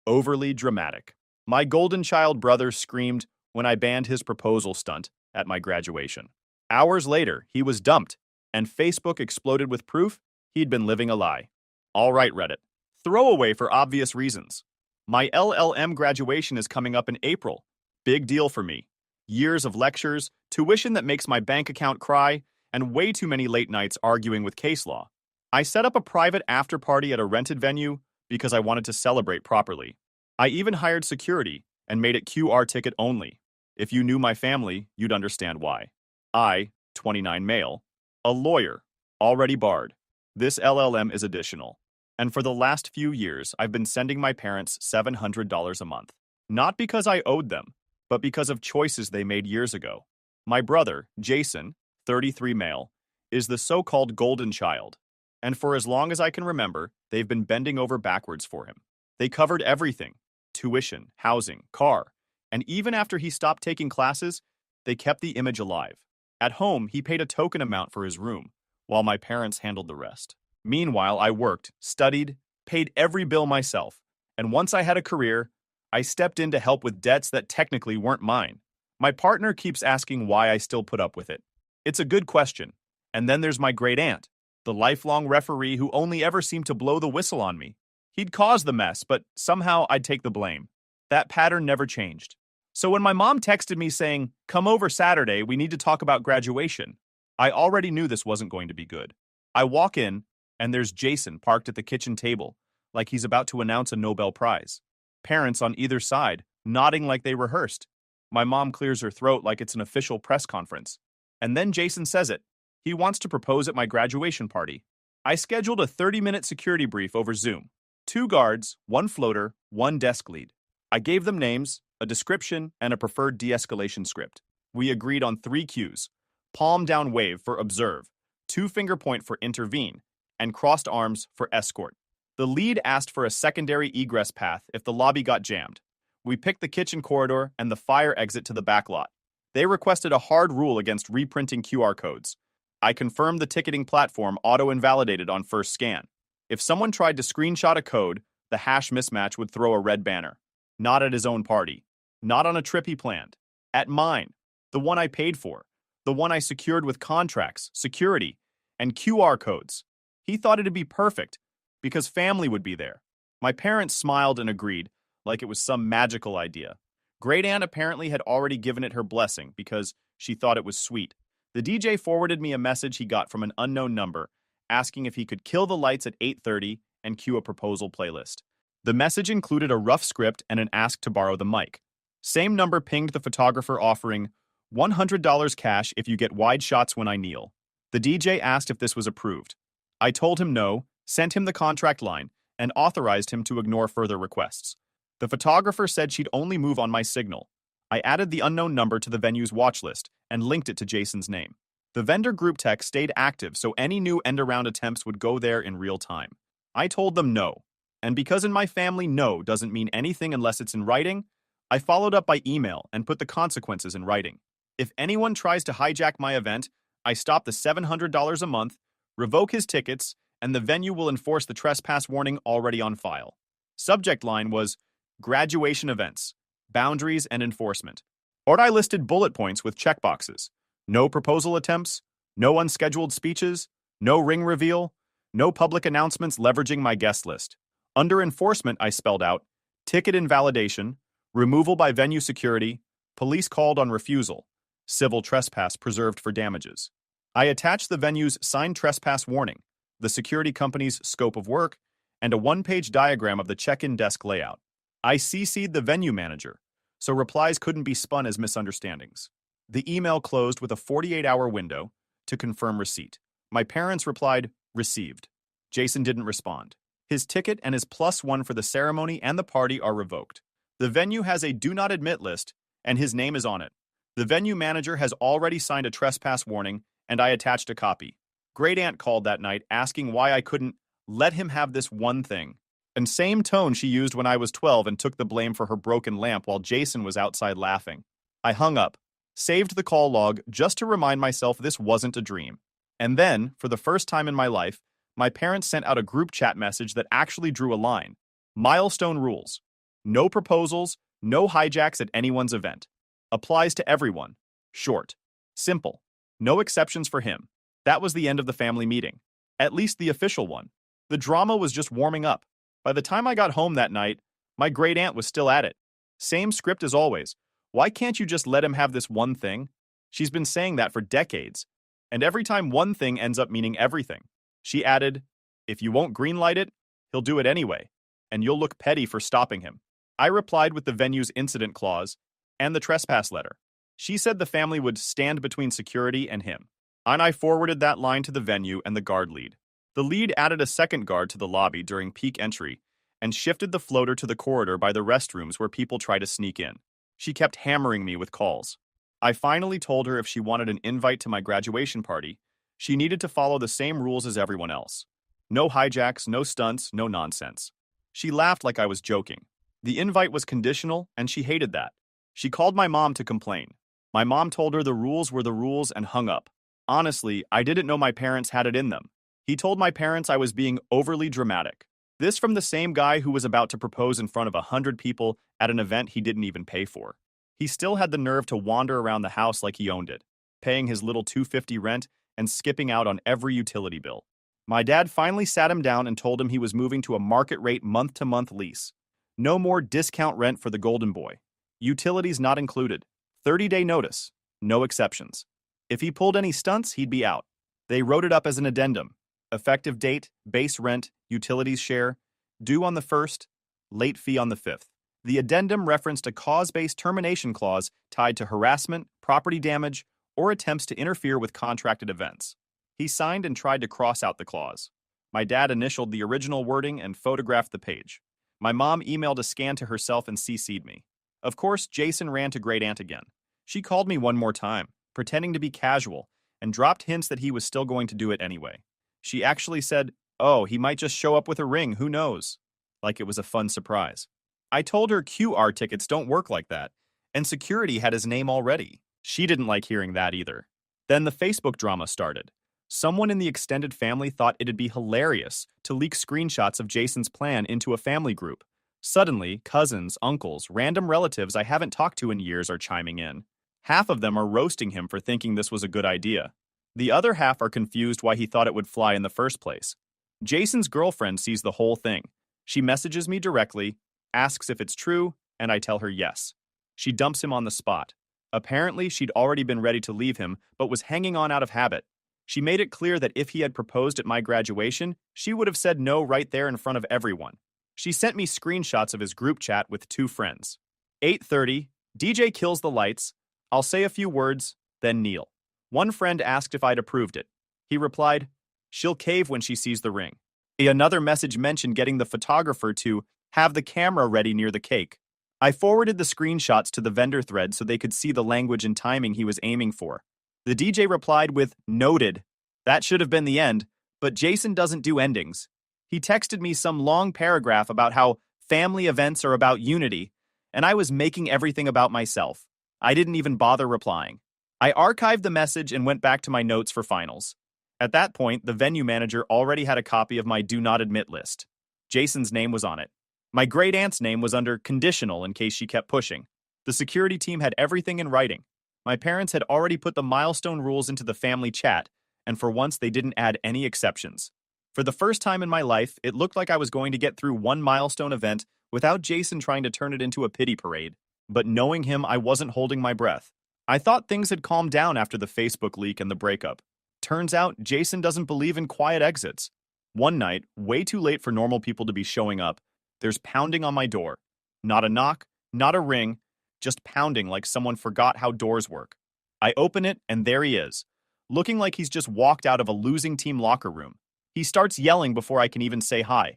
Overly dramatic. My golden child brother screamed when I banned his proposal stunt at my graduation. Hours later, he was dumped, and Facebook exploded with proof he'd been living a lie. All right, Reddit. Throwaway for obvious reasons. My LLM graduation is coming up in April. Big deal for me. Years of lectures, tuition that makes my bank account cry, and way too many late nights arguing with case law. I set up a private after party at a rented venue because I wanted to celebrate properly. I even hired security and made it QR ticket only. If you knew my family, you'd understand why. I, 29 male, a lawyer, already barred. This LLM is additional. And for the last few years, I've been sending my parents $700 a month. Not because I owed them, but because of choices they made years ago. My brother, Jason, 33 male, is the so-called golden child. And for as long as I can remember, they've been bending over backwards for him. They covered everything: tuition, housing, car. And even after he stopped taking classes, they kept the image alive. At home, he paid a token amount for his room, while my parents handled the rest. Meanwhile, I worked, studied, paid every bill myself. And once I had a career, I stepped in to help with debts that technically weren't mine. My partner keeps asking why I still put up with it. It's a good question. And then there's my great aunt, the lifelong referee who only ever seemed to blow the whistle on me. He'd cause the mess, but somehow I'd take the blame. That pattern never changed. So when my mom texted me saying, "Come over Saturday, we need to talk about graduation," I already knew this wasn't going to be good. I walk in, and there's Jason parked at the kitchen table, like he's about to announce a Nobel Prize. Parents on either side, nodding like they rehearsed. My mom clears her throat like it's an official press conference. And then Jason says it. He wants to propose at my graduation party. I scheduled a 30-minute security brief over Zoom. 2 guards, 1 floater, 1 desk lead. I gave them names, a description, and a preferred de-escalation script. We agreed on 3 cues: palm down wave for observe, 2-finger point for intervene, and crossed arms for escort. The lead asked for a secondary egress path if the lobby got jammed. We picked the kitchen corridor and the fire exit to the back lot. They requested a hard rule against reprinting QR codes. I confirmed the ticketing platform auto-invalidated on first scan. If someone tried to screenshot a code, the hash mismatch would throw a red banner. Not at his own party. Not on a trip he planned. At mine. The one I paid for. The one I secured with contracts, security, and QR codes. He thought it'd be perfect, because family would be there. My parents smiled and agreed, like it was some magical idea. Great Aunt apparently had already given it her blessing because she thought it was sweet. The DJ forwarded me a message he got from an unknown number, asking if he could kill the lights at 8:30 and cue a proposal playlist. The message included a rough script and an ask to borrow the mic. Same number pinged the photographer offering $100 cash if you get wide shots when I kneel. The DJ asked if this was approved. I told him no, sent him the contract line, and authorized him to ignore further requests. The photographer said she'd only move on my signal. I added the unknown number to the venue's watch list and linked it to Jason's name. The vendor group text stayed active so any new end-around attempts would go there in real time. I told them no. And because in my family no doesn't mean anything unless it's in writing, I followed up by email and put the consequences in writing. If anyone tries to hijack my event, I stop the $700 a month, revoke his tickets, and the venue will enforce the trespass warning already on file. Subject line was graduation events, boundaries and enforcement. Or I listed bullet points with checkboxes. No proposal attempts, no unscheduled speeches, no ring reveal, no public announcements leveraging my guest list. Under enforcement, I spelled out ticket invalidation, removal by venue security, police called on refusal, civil trespass preserved for damages. I attached the venue's signed trespass warning, the security company's scope of work, and a 1-page diagram of the check-in desk layout. I CC'd the venue manager, so replies couldn't be spun as misunderstandings. The email closed with a 48-hour window to confirm receipt. My parents replied, received. Jason didn't respond. His ticket and his +1 for the ceremony and the party are revoked. The venue has a do not admit list, and his name is on it. The venue manager has already signed a trespass warning, and I attached a copy. Great Aunt called that night asking why I couldn't let him have this one thing. And same tone she used when I was 12 and took the blame for her broken lamp while Jason was outside laughing. I hung up, saved the call log just to remind myself this wasn't a dream. And then, for the first time in my life, my parents sent out a group chat message that actually drew a line. Milestone rules. No proposals, no hijacks at anyone's event. Applies to everyone. Short. Simple. No exceptions for him. That was the end of the family meeting. At least the official one. The drama was just warming up. By the time I got home that night, my great aunt was still at it. Same script as always. Why can't you just let him have this one thing? She's been saying that for decades. And every time one thing ends up meaning everything. She added, if you won't greenlight it, he'll do it anyway, and you'll look petty for stopping him. I replied with the venue's incident clause and the trespass letter. She said the family would stand between security and him. And I forwarded that line to the venue and the guard lead. The lead added a second guard to the lobby during peak entry and shifted the floater to the corridor by the restrooms where people try to sneak in. She kept hammering me with calls. I finally told her if she wanted an invite to my graduation party, she needed to follow the same rules as everyone else. No hijacks, no stunts, no nonsense. She laughed like I was joking. The invite was conditional, and she hated that. She called my mom to complain. My mom told her the rules were the rules and hung up. Honestly, I didn't know my parents had it in them. He told my parents I was being overly dramatic. This from the same guy who was about to propose in front of 100 people at an event he didn't even pay for. He still had the nerve to wander around the house like he owned it, paying his little $250 rent and skipping out on every utility bill. My dad finally sat him down and told him he was moving to a market-rate month-to-month lease. No more discount rent for the golden boy. Utilities not included. 30-day notice. No exceptions. If he pulled any stunts, he'd be out. They wrote it up as an addendum. Effective date, base rent, utilities share, due on the 1st, late fee on the 5th. The addendum referenced a cause-based termination clause tied to harassment, property damage, or attempts to interfere with contracted events. He signed and tried to cross out the clause. My dad initialed the original wording and photographed the page. My mom emailed a scan to herself and CC'd me. Of course, Jason ran to great aunt again. She called me one more time, pretending to be casual, and dropped hints that he was still going to do it anyway. She actually said, oh, he might just show up with a ring, who knows? Like it was a fun surprise. I told her QR tickets don't work like that, and security had his name already. She didn't like hearing that either. Then the Facebook drama started. Someone in the extended family thought it'd be hilarious to leak screenshots of Jason's plan into a family group. Suddenly, cousins, uncles, random relatives I haven't talked to in years are chiming in. Half of them are roasting him for thinking this was a good idea. The other half are confused why he thought it would fly in the first place. Jason's girlfriend sees the whole thing. She messages me directly, asks if it's true, and I tell her yes. She dumps him on the spot. Apparently, she'd already been ready to leave him, but was hanging on out of habit. She made it clear that if he had proposed at my graduation, she would have said no right there in front of everyone. She sent me screenshots of his group chat with 2 friends. 8:30, DJ kills the lights. I'll say a few words, then kneel. One friend asked if I'd approved it. He replied, she'll cave when she sees the ring. Another message mentioned getting the photographer to have the camera ready near the cake. I forwarded the screenshots to the vendor thread so they could see the language and timing he was aiming for. The DJ replied with, noted. That should have been the end, but Jason doesn't do endings. He texted me some long paragraph about how family events are about unity, and I was making everything about myself. I didn't even bother replying. I archived the message and went back to my notes for finals. At that point, the venue manager already had a copy of my do not admit list. Jason's name was on it. My great aunt's name was under conditional in case she kept pushing. The security team had everything in writing. My parents had already put the milestone rules into the family chat, and for once they didn't add any exceptions. For the first time in my life, it looked like I was going to get through one milestone event without Jason trying to turn it into a pity parade. But knowing him, I wasn't holding my breath. I thought things had calmed down after the Facebook leak and the breakup. Turns out, Jason doesn't believe in quiet exits. One night, way too late for normal people to be showing up, there's pounding on my door. Not a knock, not a ring, just pounding like someone forgot how doors work. I open it, and there he is, looking like he's just walked out of a losing team locker room. He starts yelling before I can even say hi.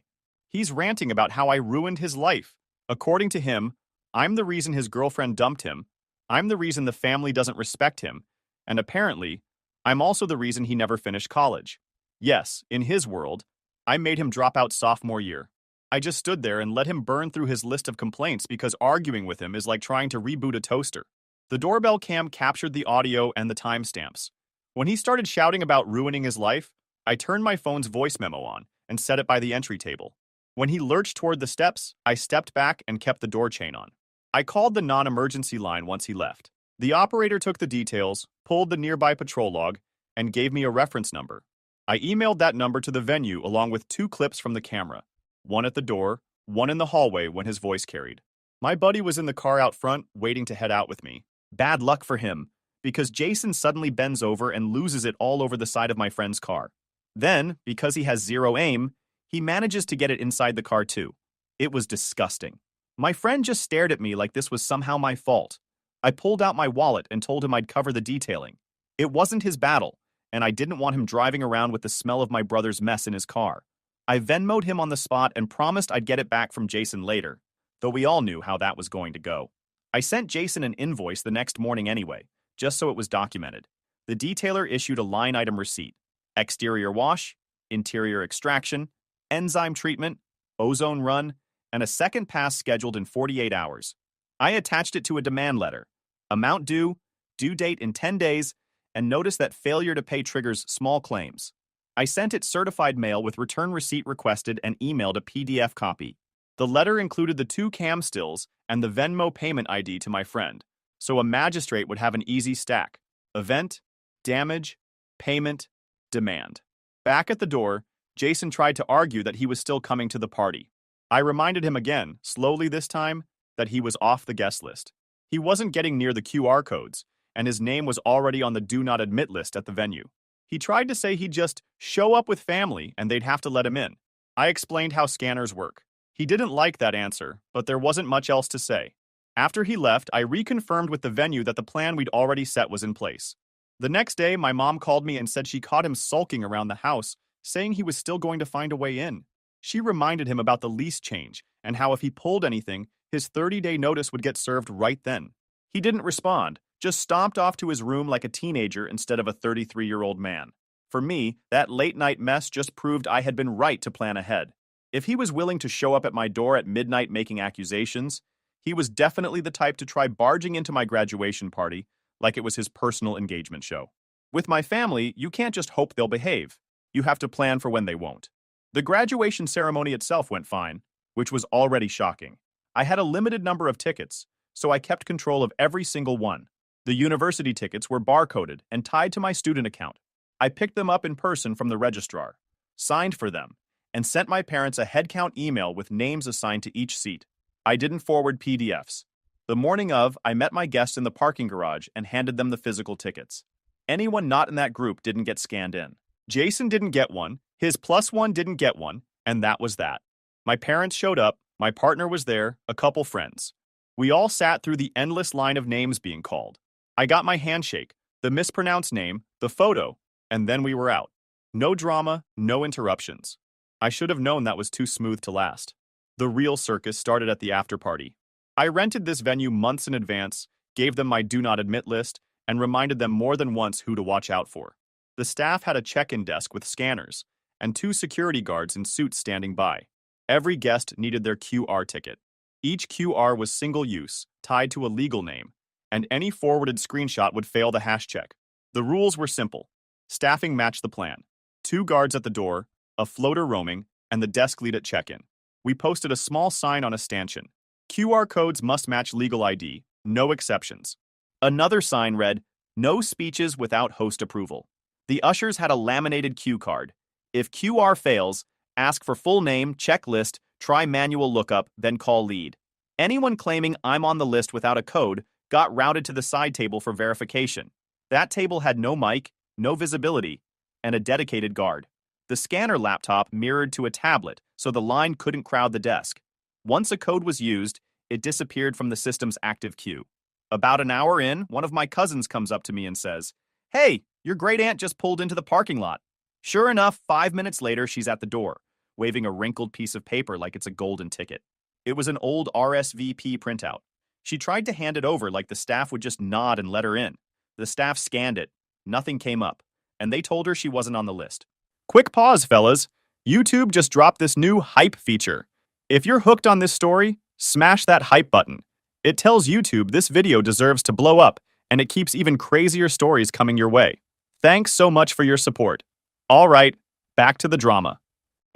He's ranting about how I ruined his life. According to him, I'm the reason his girlfriend dumped him, I'm the reason the family doesn't respect him, and apparently, I'm also the reason he never finished college. Yes, in his world, I made him drop out sophomore year. I just stood there and let him burn through his list of complaints because arguing with him is like trying to reboot a toaster. The doorbell cam captured the audio and the timestamps. When he started shouting about ruining his life, I turned my phone's voice memo on and set it by the entry table. When he lurched toward the steps, I stepped back and kept the door chain on. I called the non-emergency line once he left. The operator took the details, pulled the nearby patrol log, and gave me a reference number. I emailed that number to the venue along with 2 clips from the camera, one at the door, one in the hallway when his voice carried. My buddy was in the car out front, waiting to head out with me. Bad luck for him, because Jason suddenly bends over and loses it all over the side of my friend's car. Then, because he has zero aim, he manages to get it inside the car too. It was disgusting. My friend just stared at me like this was somehow my fault. I pulled out my wallet and told him I'd cover the detailing. It wasn't his battle, and I didn't want him driving around with the smell of my brother's mess in his car. I Venmo'd him on the spot and promised I'd get it back from Jason later, though we all knew how that was going to go. I sent Jason an invoice the next morning anyway, just so it was documented. The detailer issued a line item receipt: exterior wash, interior extraction, enzyme treatment, ozone run, and a second pass scheduled in 48 hours. I attached it to a demand letter: amount due, due date in 10 days, and notice that failure to pay triggers small claims. I sent it certified mail with return receipt requested and emailed a PDF copy. The letter included the 2 cam stills and the Venmo payment ID to my friend, so a magistrate would have an easy stack: event, damage, payment, demand. Back at the door, Jason tried to argue that he was still coming to the party. I reminded him again, slowly this time, that he was off the guest list. He wasn't getting near the QR codes, and his name was already on the do not admit list at the venue. He tried to say he'd just show up with family and they'd have to let him in. I explained how scanners work. He didn't like that answer, but there wasn't much else to say. After he left, I reconfirmed with the venue that the plan we'd already set was in place. The next day, my mom called me and said she caught him sulking around the house, saying he was still going to find a way in. She reminded him about the lease change and how if he pulled anything, his 30-day notice would get served right then. He didn't respond, just stomped off to his room like a teenager instead of a 33-year-old man. For me, that late-night mess just proved I had been right to plan ahead. If he was willing to show up at my door at midnight making accusations, he was definitely the type to try barging into my graduation party like it was his personal engagement show. With my family, you can't just hope they'll behave. You have to plan for when they won't. The graduation ceremony itself went fine, which was already shocking. I had a limited number of tickets, so I kept control of every single one. The university tickets were barcoded and tied to my student account. I picked them up in person from the registrar, signed for them, and sent my parents a headcount email with names assigned to each seat. I didn't forward PDFs. The morning of, I met my guests in the parking garage and handed them the physical tickets. Anyone not in that group didn't get scanned in. Jason didn't get one, his +1 didn't get one, and that was that. My parents showed up, my partner was there, a couple friends. We all sat through the endless line of names being called. I got my handshake, the mispronounced name, the photo, and then we were out. No drama, no interruptions. I should have known that was too smooth to last. The real circus started at the after party. I rented this venue months in advance, gave them my do not admit list, and reminded them more than once who to watch out for. The staff had a check-in desk with scanners, and 2 security guards in suits standing by. Every guest needed their QR ticket. Each QR was single-use, tied to a legal name, and any forwarded screenshot would fail the hash check. The rules were simple. Staffing matched the plan. 2 guards at the door, a floater roaming, and the desk lead at check-in. We posted a small sign on a stanchion. QR codes must match legal ID, no exceptions. Another sign read, "No speeches without host approval." The ushers had a laminated cue card. If QR fails, ask for full name, check list, try manual lookup, then call lead. Anyone claiming I'm on the list without a code got routed to the side table for verification. That table had no mic, no visibility, and a dedicated guard. The scanner laptop mirrored to a tablet, so the line couldn't crowd the desk. Once a code was used, it disappeared from the system's active queue. About an hour in, one of my cousins comes up to me and says, "Hey, your great aunt just pulled into the parking lot." Sure enough, 5 minutes later, she's at the door, waving a wrinkled piece of paper like it's a golden ticket. It was an old RSVP printout. She tried to hand it over like the staff would just nod and let her in. The staff scanned it. Nothing came up, and they told her she wasn't on the list. Quick pause, fellas. YouTube just dropped this new hype feature. If you're hooked on this story, smash that hype button. It tells YouTube this video deserves to blow up, and it keeps even crazier stories coming your way. Thanks so much for your support. All right, back to the drama.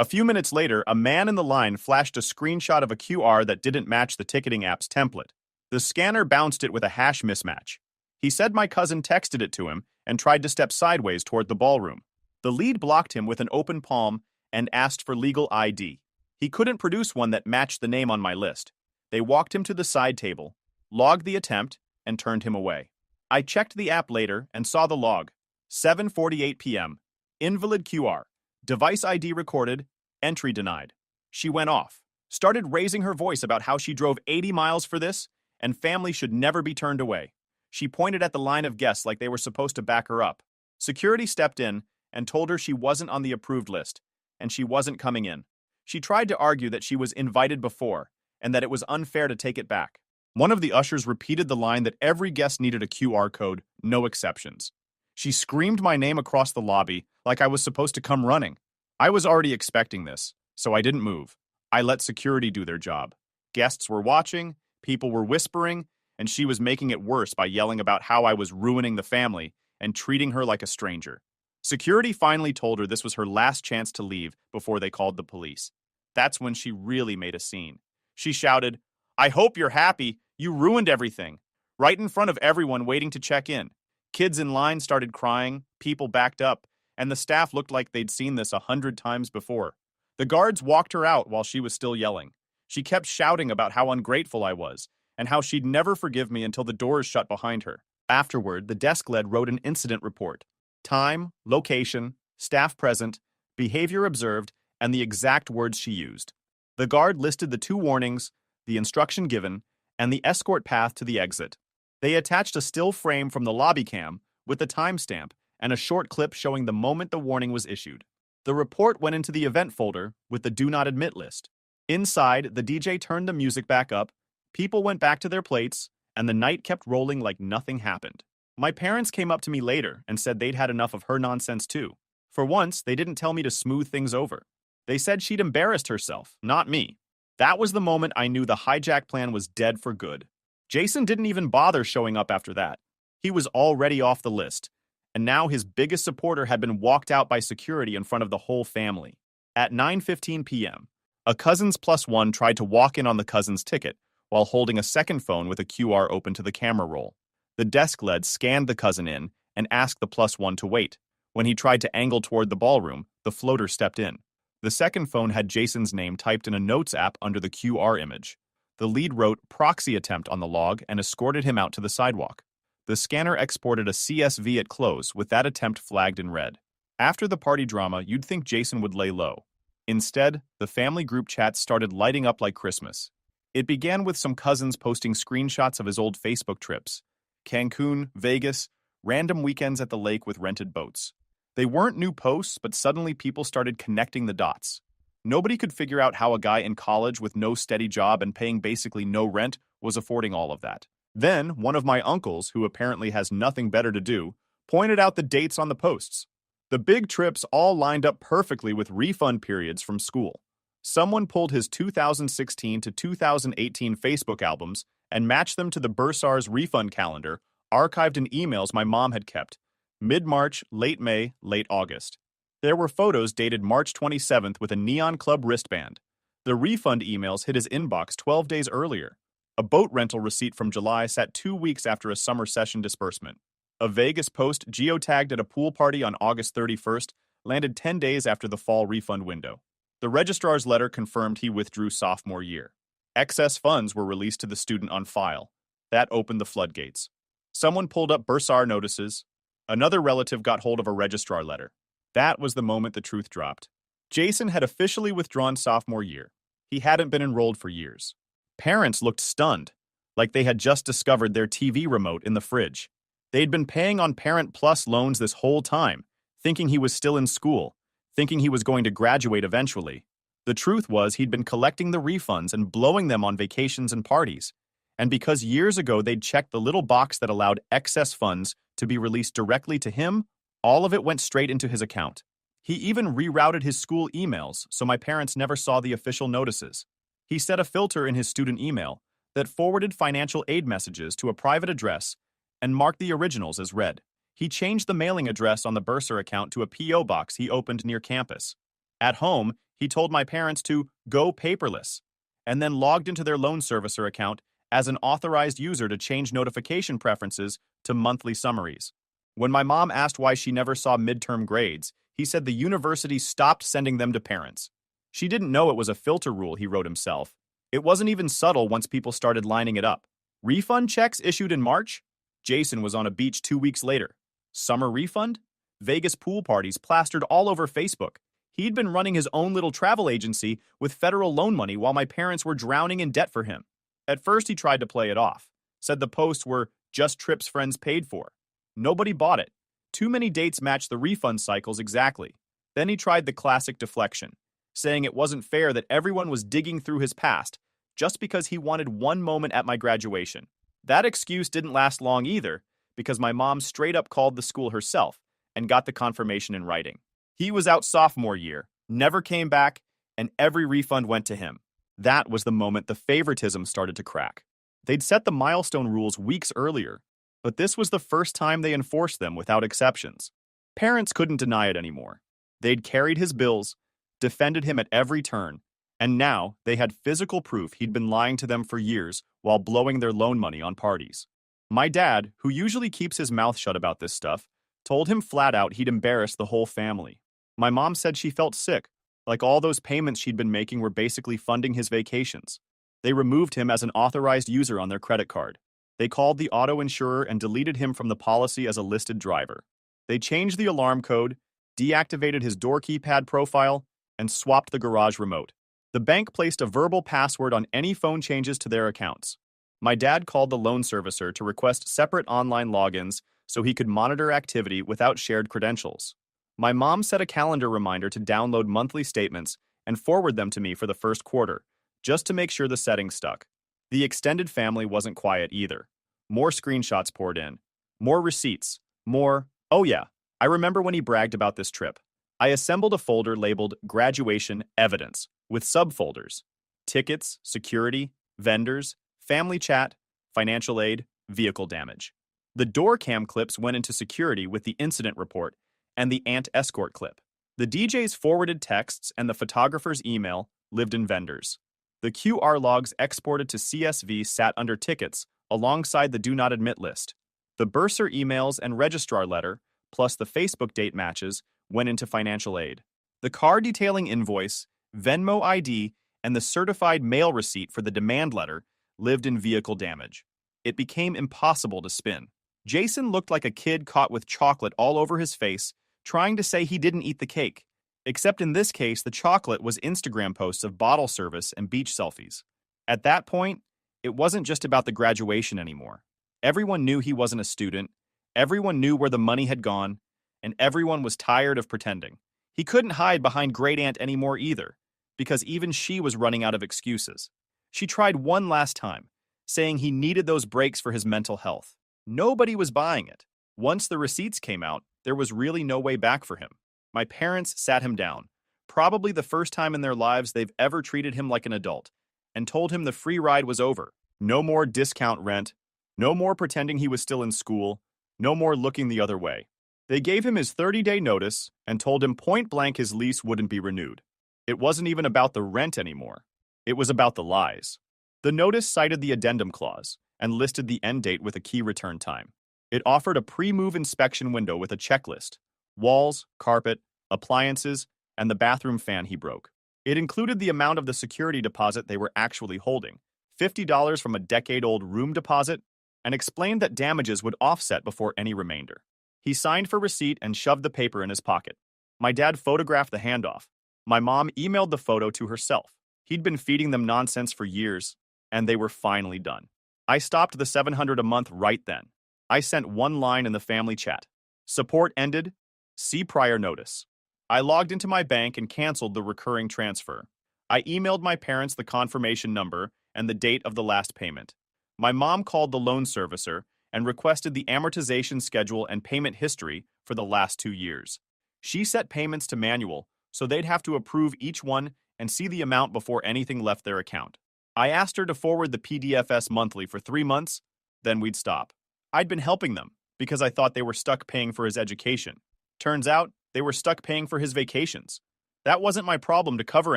A few minutes later, a man in the line flashed a screenshot of a QR that didn't match the ticketing app's template. The scanner bounced it with a hash mismatch. He said my cousin texted it to him and tried to step sideways toward the ballroom. The lead blocked him with an open palm and asked for legal ID. He couldn't produce one that matched the name on my list. They walked him to the side table, logged the attempt, and turned him away. I checked the app later and saw the log. 7:48 p.m. Invalid QR. Device ID recorded. Entry denied. She went off, started raising her voice about how she drove 80 miles for this, and family should never be turned away. She pointed at the line of guests like they were supposed to back her up. Security stepped in and told her she wasn't on the approved list, and she wasn't coming in. She tried to argue that she was invited before, and that it was unfair to take it back. One of the ushers repeated the line that every guest needed a QR code, no exceptions. She screamed my name across the lobby like I was supposed to come running. I was already expecting this, so I didn't move. I let security do their job. Guests were watching, people were whispering, and she was making it worse by yelling about how I was ruining the family and treating her like a stranger. Security finally told her this was her last chance to leave before they called the police. That's when she really made a scene. She shouted, "I hope you're happy. You ruined everything," right in front of everyone waiting to check in. Kids in line started crying, people backed up, and the staff looked like they'd seen this 100 times before. The guards walked her out while she was still yelling. She kept shouting about how ungrateful I was, and how she'd never forgive me until the doors shut behind her. Afterward, the desk lead wrote an incident report. Time, location, staff present, behavior observed, and the exact words she used. The guard listed the 2 warnings, the instruction given, and the escort path to the exit. They attached a still frame from the lobby cam with the timestamp and a short clip showing the moment the warning was issued. The report went into the event folder with the Do Not Admit list. Inside, the DJ turned the music back up, people went back to their plates, and the night kept rolling like nothing happened. My parents came up to me later and said they'd had enough of her nonsense too. For once, they didn't tell me to smooth things over. They said she'd embarrassed herself, not me. That was the moment I knew the hijack plan was dead for good. Jason didn't even bother showing up after that. He was already off the list, and now his biggest supporter had been walked out by security in front of the whole family. At 9:15 p.m., a cousin's +1 tried to walk in on the cousin's ticket while holding a second phone with a QR open to the camera roll. The desk lead scanned the cousin in and asked the +1 to wait. When he tried to angle toward the ballroom, the floater stepped in. The second phone had Jason's name typed in a notes app under the QR image. The lead wrote proxy attempt on the log and escorted him out to the sidewalk. The scanner exported a CSV at close with that attempt flagged in red. After the party drama, you'd think Jason would lay low. Instead, the family group chat started lighting up like Christmas. It began with some cousins posting screenshots of his old Facebook trips. Cancun, Vegas, random weekends at the lake with rented boats. They weren't new posts, but suddenly people started connecting the dots. Nobody could figure out how a guy in college with no steady job and paying basically no rent was affording all of that. Then, one of my uncles, who apparently has nothing better to do, pointed out the dates on the posts. The big trips all lined up perfectly with refund periods from school. Someone pulled his 2016 to 2018 Facebook albums and matched them to the Bursar's refund calendar, archived in emails my mom had kept. Mid-March, late May, late August. There were photos dated March 27th with a Neon Club wristband. The refund emails hit his inbox 12 days earlier. A boat rental receipt from July sat 2 weeks after a summer session disbursement. A Vegas post geotagged at a pool party on August 31st landed 10 days after the fall refund window. The registrar's letter confirmed he withdrew sophomore year. Excess funds were released to the student on file. That opened the floodgates. Someone pulled up Bursar notices. Another relative got hold of a registrar letter. That was the moment the truth dropped. Jason had officially withdrawn sophomore year. He hadn't been enrolled for years. Parents looked stunned, like they had just discovered their TV remote in the fridge. They'd been paying on Parent Plus loans this whole time, thinking he was still in school, thinking he was going to graduate eventually. The truth was he'd been collecting the refunds and blowing them on vacations and parties. And because years ago they'd checked the little box that allowed excess funds to be released directly to him, all of it went straight into his account. He even rerouted his school emails so my parents never saw the official notices. He set a filter in his student email that forwarded financial aid messages to a private address and marked the originals as read. He changed the mailing address on the Bursar account to a P.O. box he opened near campus. At home, He told my parents to go paperless and then logged into their loan servicer account as an authorized user to change notification preferences to monthly summaries. When my mom asked why she never saw midterm grades, he said the university stopped sending them to parents. She didn't know it was a filter rule, he wrote himself. It wasn't even subtle once people started lining it up. Refund checks issued in March? Jason was on a beach 2 weeks later. Summer refund? Vegas pool parties plastered all over Facebook. He'd been running his own little travel agency with federal loan money while my parents were drowning in debt for him. At first, he tried to play it off, said the posts were just trips friends paid for. Nobody bought it. Too many dates matched the refund cycles exactly. Then he tried the classic deflection, saying it wasn't fair that everyone was digging through his past just because he wanted one moment at my graduation. That excuse didn't last long either, because my mom straight up called the school herself and got the confirmation in writing. He was out sophomore year, never came back, and every refund went to him. That was the moment the favoritism started to crack. They'd set the milestone rules weeks earlier, but this was the first time they enforced them without exceptions. Parents couldn't deny it anymore. They'd carried his bills, defended him at every turn, and now they had physical proof he'd been lying to them for years while blowing their loan money on parties. My dad, who usually keeps his mouth shut about this stuff, told him flat out he'd embarrassed the whole family. My mom said she felt sick, like all those payments she'd been making were basically funding his vacations. They removed him as an authorized user on their credit card. They called the auto insurer and deleted him from the policy as a listed driver. They changed the alarm code, deactivated his door keypad profile, and swapped the garage remote. The bank placed a verbal password on any phone changes to their accounts. My dad called the loan servicer to request separate online logins so he could monitor activity without shared credentials. My mom set a calendar reminder to download monthly statements and forward them to me for the first quarter, just to make sure the settings stuck. The extended family wasn't quiet either. More screenshots poured in. More receipts. More, oh yeah, I remember when he bragged about this trip. I assembled a folder labeled Graduation Evidence with subfolders: tickets, security, vendors, family chat, financial aid, vehicle damage. The door cam clips went into security with the incident report and the aunt escort clip. The DJ's forwarded texts and the photographer's email lived in vendors. The QR logs exported to CSV sat under tickets alongside the do not admit list. The bursar emails and registrar letter, plus the Facebook date matches, went into financial aid. The car detailing invoice, Venmo ID, and the certified mail receipt for the demand letter lived in vehicle damage. It became impossible to spin. Jason looked like a kid caught with chocolate all over his face, trying to say he didn't eat the cake. Except in this case, the chocolate was Instagram posts of bottle service and beach selfies. At that point, it wasn't just about the graduation anymore. Everyone knew he wasn't a student, everyone knew where the money had gone, and everyone was tired of pretending. He couldn't hide behind Great Aunt anymore either, because even she was running out of excuses. She tried one last time, saying he needed those breaks for his mental health. Nobody was buying it. Once the receipts came out, there was really no way back for him. My parents sat him down, probably the first time in their lives they've ever treated him like an adult, and told him the free ride was over. No more discount rent, no more pretending he was still in school, no more looking the other way. They gave him his 30-day notice and told him point blank his lease wouldn't be renewed. It wasn't even about the rent anymore. It was about the lies. The notice cited the addendum clause and listed the end date with a key return time. It offered a pre-move inspection window with a checklist: walls, carpet, appliances, and the bathroom fan he broke. It included the amount of the security deposit they were actually holding, $50 from a decade-old room deposit, and explained that damages would offset before any remainder. He signed for receipt and shoved the paper in his pocket. My dad photographed the handoff. My mom emailed the photo to herself. He'd been feeding them nonsense for years, and they were finally done. I stopped the $700 a month right then. I sent one line in the family chat: support ended. See prior notice. I logged into my bank and canceled the recurring transfer. I emailed my parents the confirmation number and the date of the last payment. My mom called the loan servicer and requested the amortization schedule and payment history for the last 2 years. She set payments to manual, so they'd have to approve each one and see the amount before anything left their account. I asked her to forward the PDFs monthly for 3 months, then we'd stop. I'd been helping them because I thought they were stuck paying for his education. Turns out, they were stuck paying for his vacations. That wasn't my problem to cover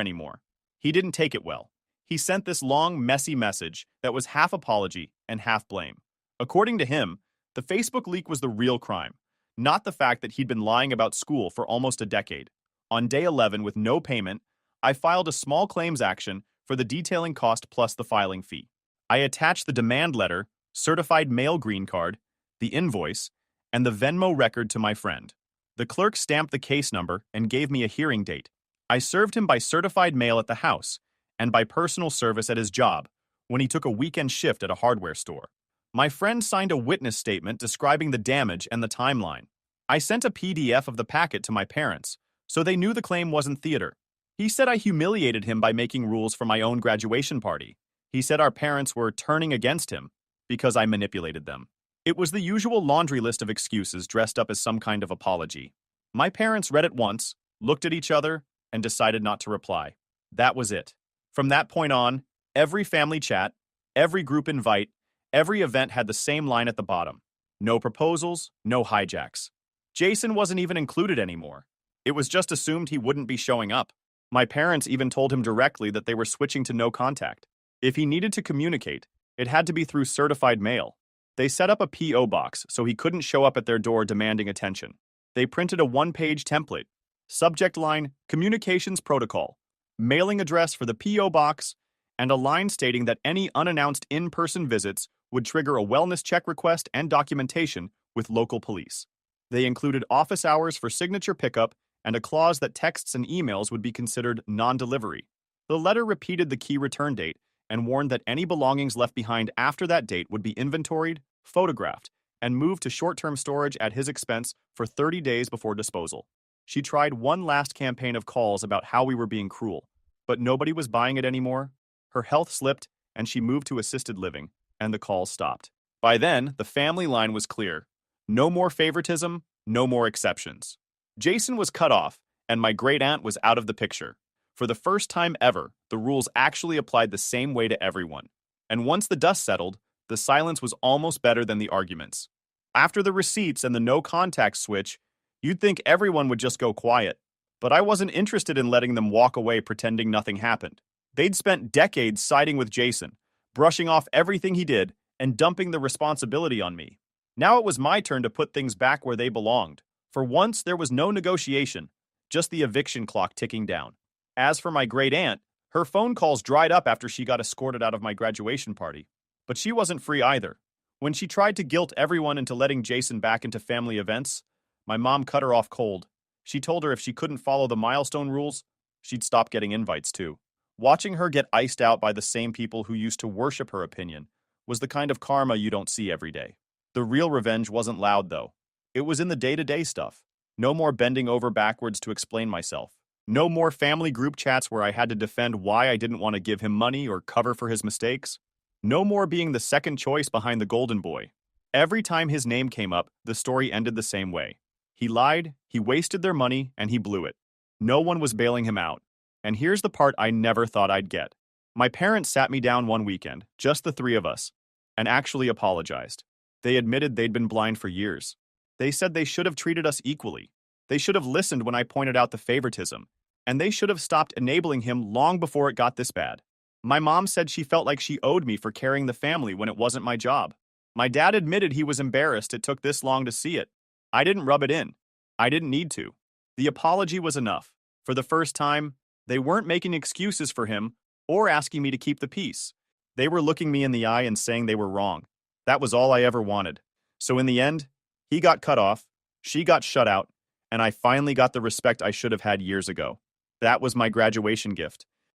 anymore. He didn't take it well. He sent this long, messy message that was half apology and half blame. According to him, the Facebook leak was the real crime, not the fact that he'd been lying about school for almost a decade. On day 11, with no payment, I filed a small claims action for the detailing cost plus the filing fee. I attached the demand letter, certified mail green card, the invoice, and the Venmo record to my friend. The clerk stamped the case number and gave me a hearing date. I served him by certified mail at the house and by personal service at his job when he took a weekend shift at a hardware store. My friend signed a witness statement describing the damage and the timeline. I sent a PDF of the packet to my parents, so they knew the claim wasn't theater. He said I humiliated him by making rules for my own graduation party. He said our parents were turning against him because I manipulated them. It was the usual laundry list of excuses dressed up as some kind of apology. My parents read it once, looked at each other, and decided not to reply. That was it. From that point on, every family chat, every group invite, every event had the same line at the bottom. No proposals, no hijacks. Jason wasn't even included anymore. It was just assumed he wouldn't be showing up. My parents even told him directly that they were switching to no contact. If he needed to communicate, it had to be through certified mail. They set up a P.O. box so he couldn't show up at their door demanding attention. They printed a one-page template. Subject line, Communications Protocol. Mailing address for the P.O. box, and a line stating that any unannounced in-person visits would trigger a wellness check request and documentation with local police. They included office hours for signature pickup and a clause that texts and emails would be considered non-delivery. The letter repeated the key return date and warned that any belongings left behind after that date would be inventoried, photographed, and moved to short-term storage at his expense for 30 days before disposal. She tried one last campaign of calls about how we were being cruel, but nobody was buying it anymore. Her health slipped, and she moved to assisted living, and the calls stopped. By then, the family line was clear. No more favoritism, no more exceptions. Jason was cut off, and my great-aunt was out of the picture. For the first time ever, the rules actually applied the same way to everyone. And once the dust settled, the silence was almost better than the arguments. After the receipts and the no-contact switch, you'd think everyone would just go quiet. But I wasn't interested in letting them walk away pretending nothing happened. They'd spent decades siding with Jason, brushing off everything he did, and dumping the responsibility on me. Now it was my turn to put things back where they belonged. For once, there was no negotiation, just the eviction clock ticking down. As for my great-aunt, her phone calls dried up after she got escorted out of my graduation party. But she wasn't free either. When she tried to guilt everyone into letting Jason back into family events, my mom cut her off cold. She told her if she couldn't follow the milestone rules, she'd stop getting invites too. Watching her get iced out by the same people who used to worship her opinion was the kind of karma you don't see every day. The real revenge wasn't loud, though. It was in the day-to-day stuff. No more bending over backwards to explain myself. No more family group chats where I had to defend why I didn't want to give him money or cover for his mistakes. No more being the second choice behind the golden boy. Every time his name came up, the story ended the same way. He lied, he wasted their money, and he blew it. No one was bailing him out. And here's the part I never thought I'd get. My parents sat me down one weekend, just the three of us, and actually apologized. They admitted they'd been blind for years. They said they should have treated us equally. They should have listened when I pointed out the favoritism, and they should have stopped enabling him long before it got this bad. My mom said she felt like she owed me for carrying the family when it wasn't my job. My dad admitted he was embarrassed it took this long to see it. I didn't rub it in. I didn't need to. The apology was enough. For the first time, they weren't making excuses for him or asking me to keep the peace. They were looking me in the eye and saying they were wrong. That was all I ever wanted. So in the end, he got cut off, she got shut out, and I finally got the respect I should have had years ago. That was my graduation gift.